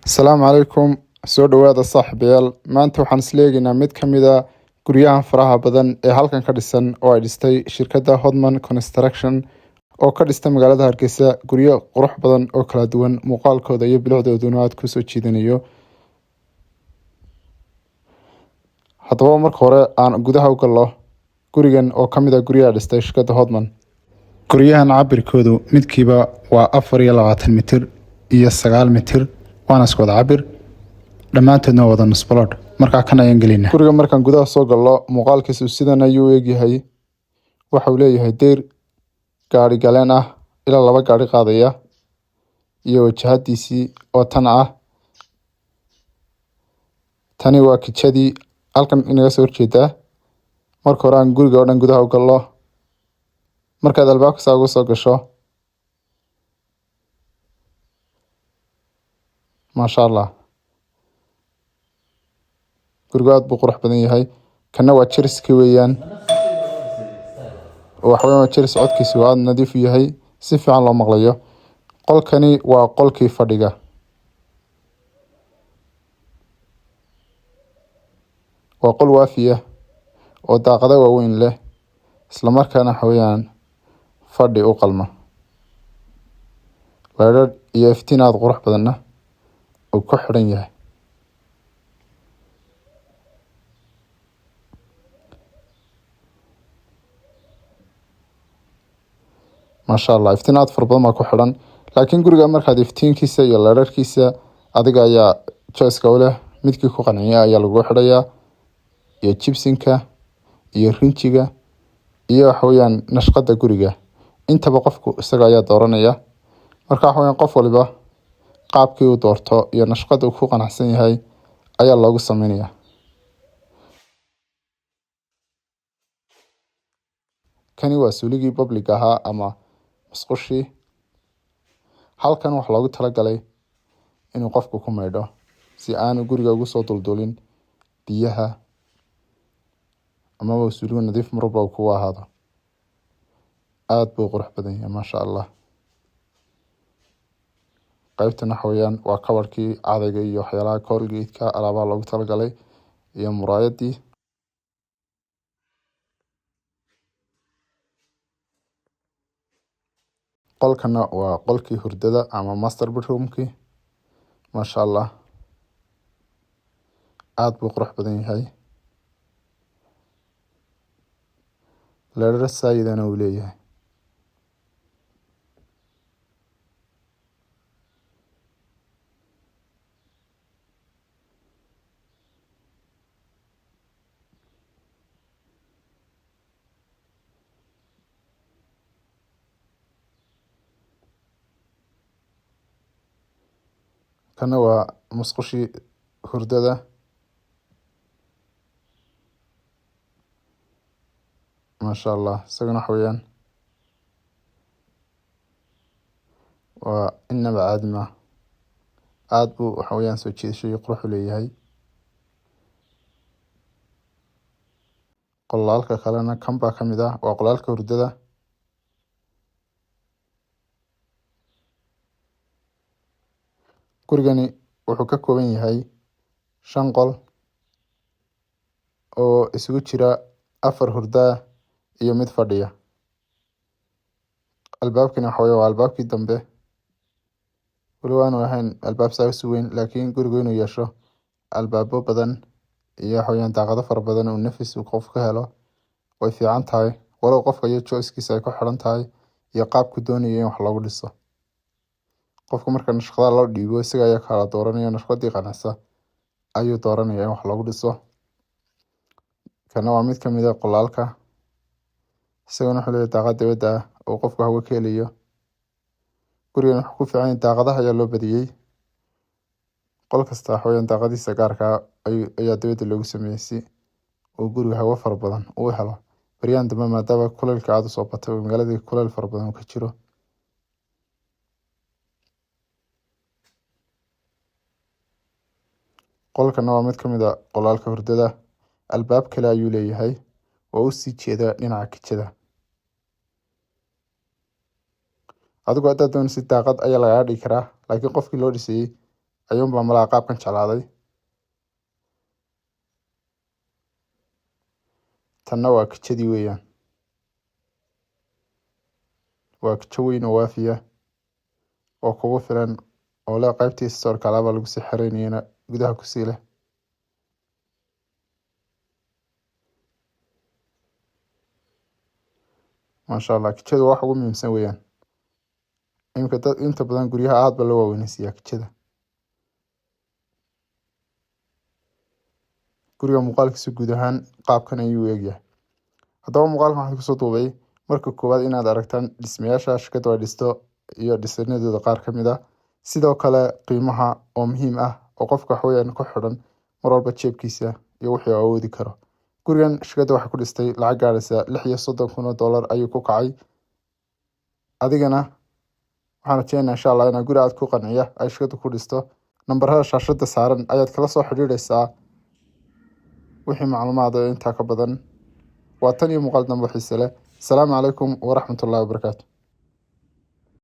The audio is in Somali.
Asalaamu calaykum. Soo dhawaada saaxiibayaal. Maanta waxaan isleegaynaa mid ka mid ah guryahan faraha badan ee halkan ka dhisan oo ay dhistay shirkadda Hodman Construction oo ka dhista magaalada Hargeysa. Guryo qurux badan oo kala duwan, muuqaalkooda iyo bilicdooduna aad ku soo jiidanayo. Haddaba marka hore aan gudaha u galno gurigan oo ka mid ah guryaha dhistay shirkadda Hodman. Guryahan cabirkoodu midkiiba waa 24 mitir iyo 9 mitir, waana isku wada cabir, dhammaantoodna wada nusbalood. Markaa kan ayaan gelinaa guriga. Markaan gudaha soo galno, muuqaalkiisu sidan ayuu eegyahay. Waxa uu leeyahay deyr gaari galeen ah ilaa 2 gaari qaadaya iyo wajahadiisii oo tan ah. Tani waa kitchadii halkan inaga soo horjeedaa. Marka hore aan guriga oo dhan gudaha u galno, markaad albaabka saa uga soo gasho, maasha allah, guriga aad buu qurux badan yahay. Kana waa jiriski weeyaan, waxa weeyaan waa jiris codkiisu aad nadiif u yahay, si fiican loo maqlayo. Qolkani waa qolkii fadhiga. Waa qol waafi ah oo daaqado waaweyn leh, isla markaana waxa weeyaan fadhi u qalma. Leerar iyo iftiin aad qurux badanna uu ku xidhan yahay. maasha allah, iftiin aad fara badan baa ku xidhan. Laakiin guriga markaad iftiinkiisa iyo leerarkiisa adiga ayaa choice u leh, midkii ku qanciya ayaa lagu xidhayaa, iyo jibsinka iyo rinjiga iyo waxa weeyaan nashqada guriga. Intaba qofku isaga ayaa dooranaya. Marka waxa weeyaan qof waliba qaabkii uu doorto iyo nashqada uu ku qanacsan yahay ayaa loogu samaynayaa. Kani waa suuligii public ahaa ama musqushii. Halkan wax loogu talagalay inuu qofku ku maydho si aanu guriga ugu soo duldulin biyaha, ama uu suuligu nadiif mar walba ku ahaado. Aad buu qurux badan yahay, maasha allah. qaybtan waxa weeyaan waa kabarkii cadayga iyo waxyaalaha Colgate-ka alaabaha loogu talagalay iyo muraayadii. Qolkana waa qolkii hurdada ama master bedroomkii. maasha allah, aad buu qurux badan yahay. Leerar saayidana uu leeyahay. Kana waa musqushii hurdada. maasha allah, isagana waxa weeyaan waa inaba caadi ma. aad buu waxa weeyaan soo jiidasho iyo qurux u leeyahay. Qolalka kalena kan baa ka mid ah, waa qolalka hurdada. Gurigani wuxuu ka kooban yahay 5 qol oo isugu jira 4 hurda iyo mid fadhiya. Albaabkani waxa weeye waa albaabkii dambe. Waliba aanu ahayn albaab saa u weyn, laakiin gurigu inuu yeesho albaabo badan iyo waxa weeyaan daaqado fara badan oo nafis uu qofku ka helo way fiican tahay. Walow qofka iyo choice-kiisa ay ku xidhan tahay iyo qaabku doonayo in wax loogu dhiso. Qofku marka nashqada loo dhiibo isaga ayaa kala dooranaya, nashqadii qanacsa ayuu dooranaya in wax loogu dhiso. Kana waa mid ka mid ah qolalka. Isagana wuxuu leeyahay daaqad dibadda ah oo qofku hawo ka helayo. Gurigan wuxuu ku fiican yahay daaqadaha ayaa loo badiyay. Qol kasta waxa weeyaan daaqadiisa gaarka ah ayaa dibadda loogu sameeyay si uu guriga hawo fara badan u helo. Baryahan dambe maadaama kulaylka aad u soo batay oo magaaladii kulayl fara badan ka jiro. Qolkana waa mid ka mid ah qolalka hurdada. Albaab kale ayuu leeyahay oo u sii jeeda dhinaca kitchada. Adigu haddaad doonaysid daaqad ayaa lagaga dhigi karaa, laakiin qofkii loo dhisayay ayuunbaa malaa qaabkan jeclaaday. tanna waa kijadii weeyaan, waa kijo weyn oo waafiya oo kugu filan oo leh qaybtii stoorka alaaba lagu sii xiraynayana gudaha kusii leh. maasha allah, kijadu waa wax ugu muhiimsan weeyaan. iminka dad inta badan guryaha aad ba loo waaweynaysiiyaa kijada. guriga muuqaalkiisa guud ahaan qaabkan ayuu u egyahay. haddaba muuqaalkan waxaan kusoo duubay marka koowaad inaad aragtaan dhismayaasha shirkaddu ay dhisto iyo dhisanadooda qaar ka mid ah, sidoo kale qiimaha oo muhiim ah oo qofka wax weeyaan ku xidhan mar walba jeebkiisa iyo wixii uu awoodi karo. gurigan shirkadda waxay ku dhistay lacag gaaraysa $36,000 ayuu ku kacay. adigana waxaan rajeynayaa insha allah inaad guri aad ku qanciya ay shirkaddu ku dhisto. nambarada shaashada saaran ayaad kala soo xidhiidhaysaa wixii macluumaad intaa ka badan. waa tan iyo muuqaal dambe xiise leh. asalaamu calaykum waraxmatullaahi wabarakaatu.